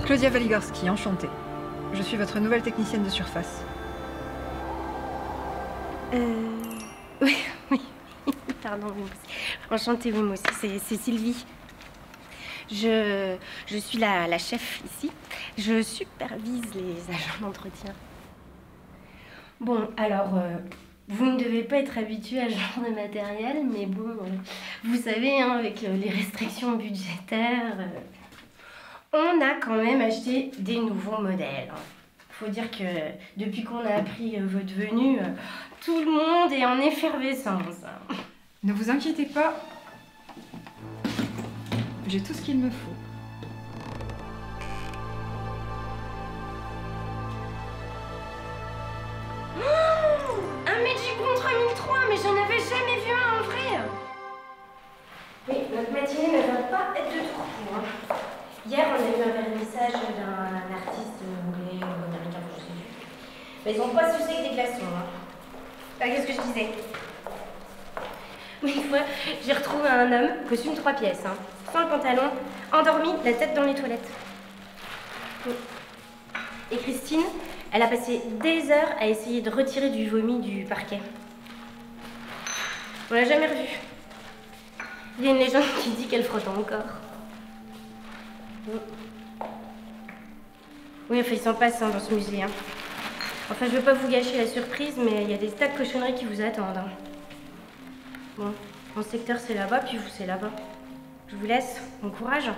Claudia Waligorski, enchantée. Je suis votre nouvelle technicienne de surface. Oui, oui. Pardon, oui, enchantée, oui, moi aussi, c'est Sylvie. Je suis la chef ici. Je supervise les agents d'entretien. Bon, alors, vous ne devez pas être habitué à ce genre de matériel, mais bon, vous savez, hein, avec les restrictions budgétaires, on a quand même acheté des nouveaux modèles. Faut dire que depuis qu'on a appris votre venue, tout le monde est en effervescence. Ne vous inquiétez pas, j'ai tout ce qu'il me faut. Un Magicon 3003, mais j'en avais jamais vu un en vrai. Oui, notre matinée ne va pas être de tout repos, hein. Hier, on a eu un vernissage d'un artiste anglais ou américain, je sais plus. Mais ils n'ont pas sucé avec des glaçons, hein. Qu'est-ce que je disais? Une fois, j'ai retrouvé un homme, costume 3 pièces, hein, sans le pantalon, endormi, la tête dans les toilettes. Et Christine, elle a passé des heures à essayer de retirer du vomi du parquet. On l'a jamais revue. Il y a une légende qui dit qu'elle frotte encore. Oui, enfin, il s'en passe hein, dans ce musée. Hein. Enfin, je veux pas vous gâcher la surprise, mais il y a des tas de cochonneries qui vous attendent. Hein. Bon, mon secteur c'est là-bas, puis vous c'est là-bas. Je vous laisse. Bon courage.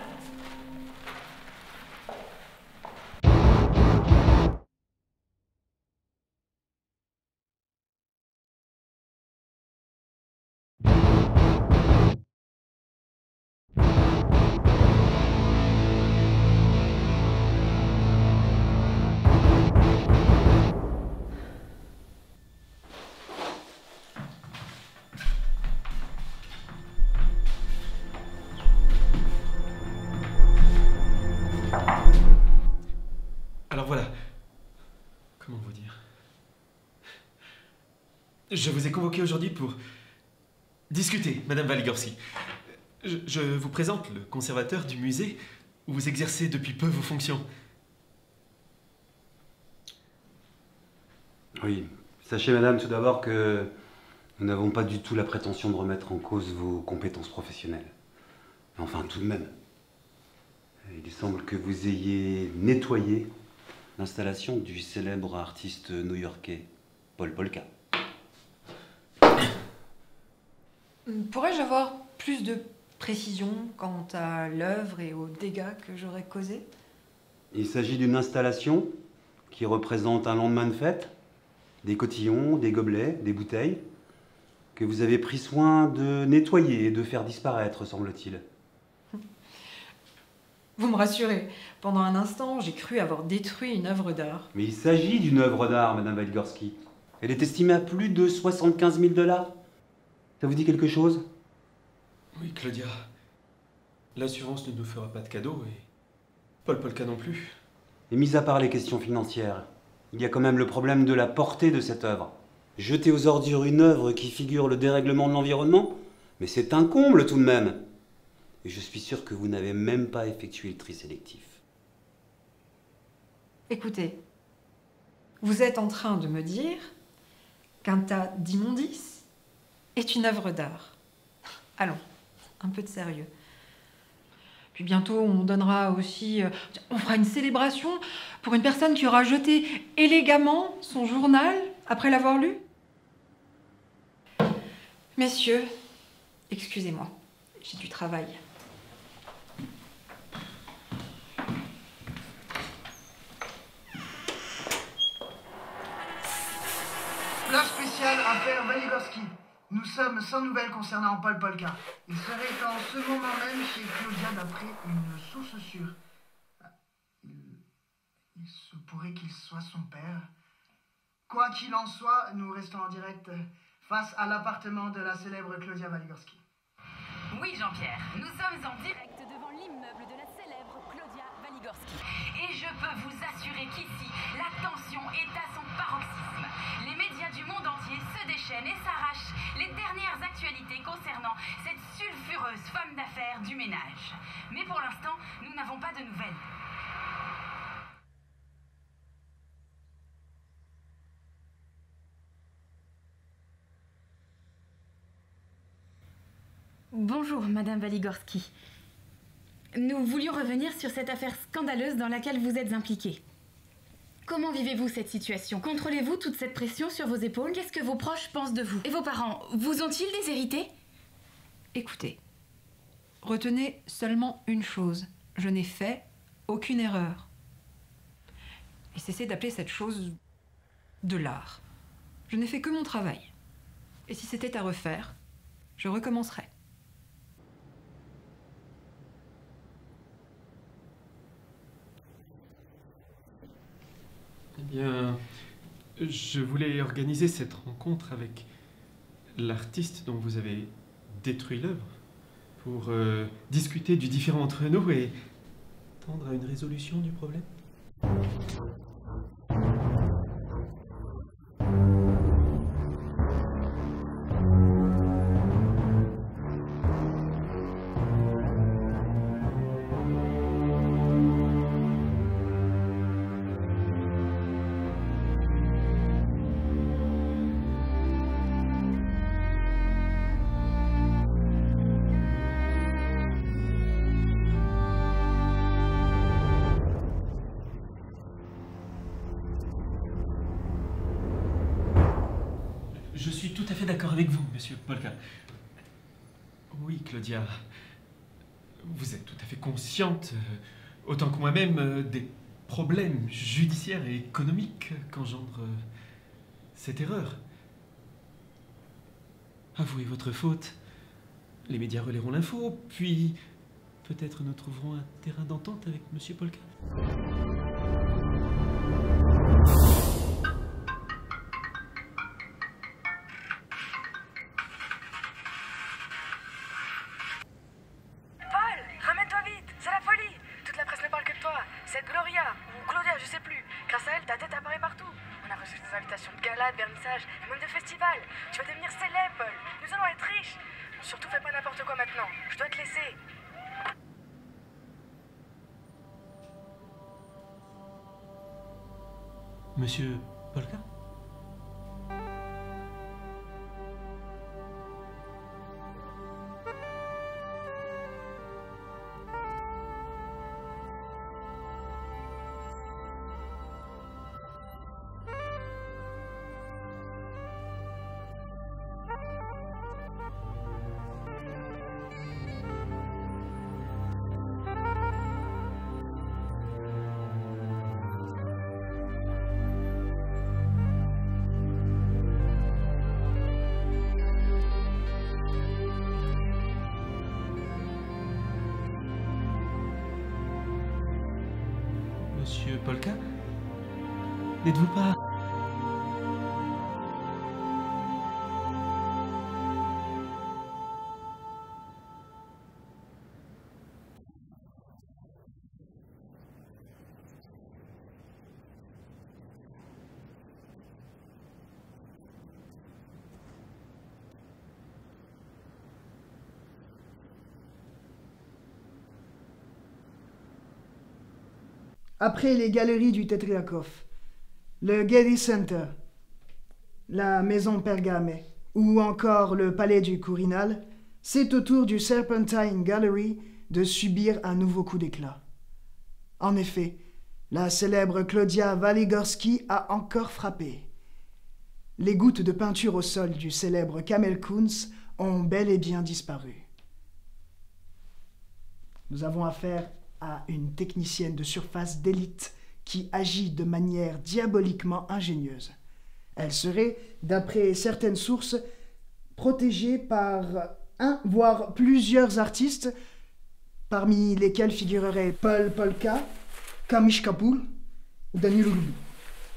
Alors voilà. Comment vous dire? Je vous ai convoqué aujourd'hui pour discuter, Madame Waligorski. Je vous présente le conservateur du musée où vous exercez depuis peu vos fonctions. Oui. Sachez, madame, tout d'abord que nous n'avons pas du tout la prétention de remettre en cause vos compétences professionnelles. Enfin, tout de même. Il semble que vous ayez nettoyé l'installation du célèbre artiste new-yorkais Paul Polka. Pourrais-je avoir plus de précision quant à l'œuvre et aux dégâts que j'aurais causés? Il s'agit d'une installation qui représente un lendemain de fête, des cotillons, des gobelets, des bouteilles, que vous avez pris soin de nettoyer et de faire disparaître, semble-t-il. Vous me rassurez. Pendant un instant, j'ai cru avoir détruit une œuvre d'art. Mais il s'agit d'une œuvre d'art, Madame Waligorski. Elle est estimée à plus de 75 000 $. Ça vous dit quelque chose? Oui, Claudia. L'assurance ne nous fera pas de cadeau et Paul Polka non plus. Et mis à part les questions financières, il y a quand même le problème de la portée de cette œuvre. Jeter aux ordures une œuvre qui figure le dérèglement de l'environnement? Mais c'est un comble tout de même. Et je suis sûr que vous n'avez même pas effectué le tri sélectif. Écoutez, vous êtes en train de me dire qu'un tas d'immondices est une œuvre d'art. Allons, un peu de sérieux. Puis bientôt, on donnera aussi... on fera une célébration pour une personne qui aura jeté élégamment son journal après l'avoir lu. Messieurs, excusez-moi, j'ai du travail. Flash spécial affaire Waligorski. Nous sommes sans nouvelles concernant Paul Polka. Il serait en ce moment même chez Claudia d'après une source sûre. Il se pourrait qu'il soit son père. Quoi qu'il en soit, nous restons en direct face à l'appartement de la célèbre Claudia Waligorski. Oui, Jean-Pierre, nous sommes en direct devant l'immeuble de la célèbre Claudia Waligorski. Valigorski. Et je peux vous assurer qu'ici, la tension est à son paroxysme. Les médias du monde entier se déchaînent et s'arrachent les dernières actualités concernant cette sulfureuse femme d'affaires du ménage. Mais pour l'instant, nous n'avons pas de nouvelles. Bonjour, Madame Valigorski. Nous voulions revenir sur cette affaire scandaleuse dans laquelle vous êtes impliquée. Comment vivez-vous cette situation? Contrôlez-vous toute cette pression sur vos épaules? Qu'est-ce que vos proches pensent de vous? Et vos parents, vous ont-ils déshérité? Écoutez, retenez seulement une chose. Je n'ai fait aucune erreur. Et cessez d'appeler cette chose de l'art. Je n'ai fait que mon travail. Et si c'était à refaire, je recommencerais. Eh bien, je voulais organiser cette rencontre avec l'artiste dont vous avez détruit l'œuvre pour discuter du différend entre nous et tendre à une résolution du problème. Je suis tout à fait d'accord avec vous, monsieur Polka. Oui, Claudia, vous êtes tout à fait consciente, autant que moi-même, des problèmes judiciaires et économiques qu'engendre cette erreur. Avouez votre faute. Les médias relayeront l'info, puis peut-être nous trouverons un terrain d'entente avec monsieur Polka. C'est Gloria, ou Claudia, je sais plus. Grâce à elle, ta tête apparaît partout. On a reçu des invitations de gala, de vernissage, et même de festival. Tu vas devenir célèbre, Paul. Nous allons être riches. Surtout, fais pas n'importe quoi maintenant. Je dois te laisser. Monsieur Polka ? Monsieur Polka, n'êtes-vous pas... Après les galeries du Tetriakov, le Getty Center, la maison Pergame ou encore le palais du Quirinal, c'est au tour du Serpentine Gallery de subir un nouveau coup d'éclat. En effet, la célèbre Claudia Valigorski a encore frappé. Les gouttes de peinture au sol du célèbre Kamel Kunz ont bel et bien disparu. Nous avons affaire à une technicienne de surface d'élite qui agit de manière diaboliquement ingénieuse. Elle serait, d'après certaines sources, protégée par un, voire plusieurs artistes, parmi lesquels figureraient Paul Polka, Kamish Kapoor ou Daniel Loulou.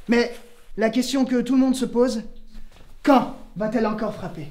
Mais la question que tout le monde se pose, quand va-t-elle encore frapper ?